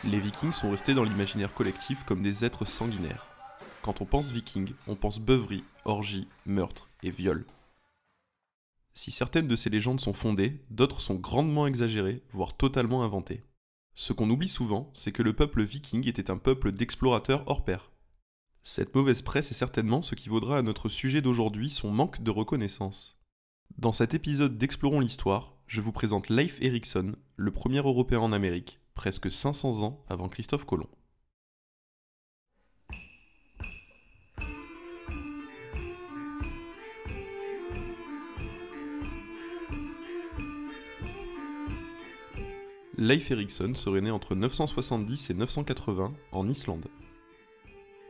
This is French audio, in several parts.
Les Vikings sont restés dans l'imaginaire collectif comme des êtres sanguinaires. Quand on pense Viking, on pense beuverie, orgie, meurtre et viol. Si certaines de ces légendes sont fondées, d'autres sont grandement exagérées, voire totalement inventées. Ce qu'on oublie souvent, c'est que le peuple viking était un peuple d'explorateurs hors pair. Cette mauvaise presse est certainement ce qui vaudra à notre sujet d'aujourd'hui son manque de reconnaissance. Dans cet épisode d'Explorons l'Histoire, je vous présente Leif Erikson, le premier Européen en Amérique, presque 500 ans avant Christophe Colomb. Leif Erikson serait né entre 970 et 980 en Islande.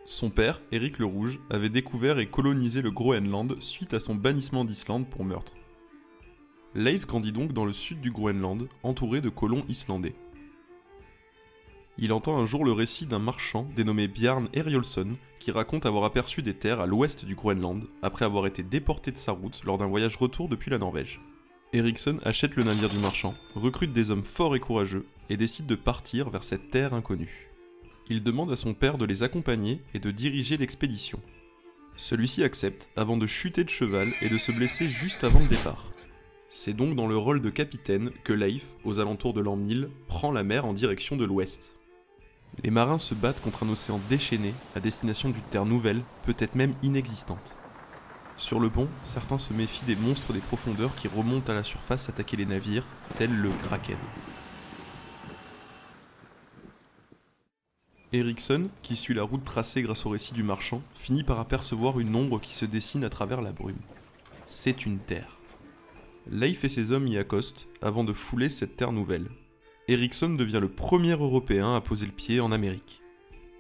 Son père, Éric le Rouge, avait découvert et colonisé le Groenland suite à son bannissement d'Islande pour meurtre. Leif grandit donc dans le sud du Groenland, entouré de colons islandais. Il entend un jour le récit d'un marchand dénommé Bjarn Eriolson qui raconte avoir aperçu des terres à l'ouest du Groenland après avoir été déporté de sa route lors d'un voyage retour depuis la Norvège. Erikson achète le navire du marchand, recrute des hommes forts et courageux et décide de partir vers cette terre inconnue. Il demande à son père de les accompagner et de diriger l'expédition. Celui-ci accepte avant de chuter de cheval et de se blesser juste avant le départ. C'est donc dans le rôle de capitaine que Leif, aux alentours de l'an 1000, prend la mer en direction de l'ouest. Les marins se battent contre un océan déchaîné à destination d'une terre nouvelle, peut-être même inexistante. Sur le pont, certains se méfient des monstres des profondeurs qui remontent à la surface attaquer les navires, tel le Kraken. Erikson, qui suit la route tracée grâce au récit du marchand, finit par apercevoir une ombre qui se dessine à travers la brume. C'est une terre. Leif et ses hommes y accostent avant de fouler cette terre nouvelle. Erikson devient le premier Européen à poser le pied en Amérique.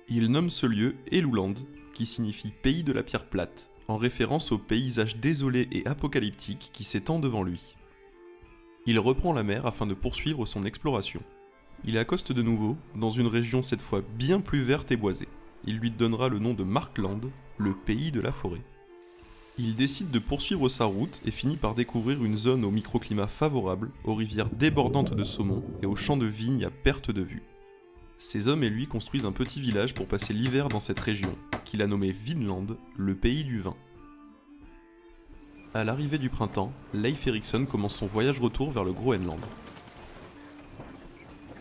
Il nomme ce lieu Helluland, qui signifie pays de la pierre plate, en référence au paysage désolé et apocalyptique qui s'étend devant lui. Il reprend la mer afin de poursuivre son exploration. Il accoste de nouveau, dans une région cette fois bien plus verte et boisée. Il lui donnera le nom de Markland, le pays de la forêt. Il décide de poursuivre sa route et finit par découvrir une zone au microclimat favorable, aux rivières débordantes de saumon et aux champs de vignes à perte de vue. Ses hommes et lui construisent un petit village pour passer l'hiver dans cette région, qu'il a nommé Vinland, le pays du vin. À l'arrivée du printemps, Leif Erikson commence son voyage retour vers le Groenland.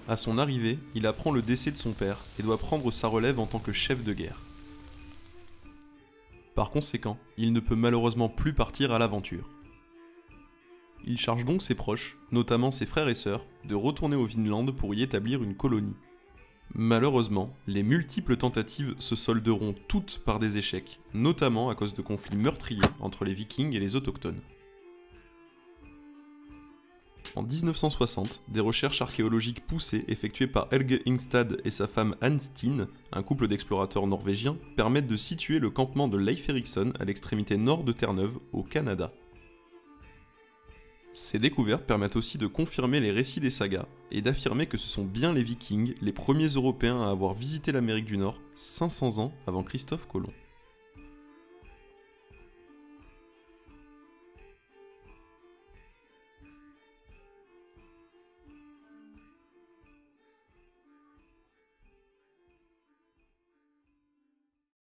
À son arrivée, il apprend le décès de son père et doit prendre sa relève en tant que chef de guerre. Par conséquent, il ne peut malheureusement plus partir à l'aventure. Il charge donc ses proches, notamment ses frères et sœurs, de retourner au Vinland pour y établir une colonie. Malheureusement, les multiples tentatives se solderont toutes par des échecs, notamment à cause de conflits meurtriers entre les Vikings et les autochtones. En 1960, des recherches archéologiques poussées effectuées par Helge Ingstad et sa femme Anne Steen, un couple d'explorateurs norvégiens, permettent de situer le campement de Leif Erikson à l'extrémité nord de Terre-Neuve, au Canada. Ces découvertes permettent aussi de confirmer les récits des sagas et d'affirmer que ce sont bien les Vikings les premiers Européens à avoir visité l'Amérique du Nord 500 ans avant Christophe Colomb.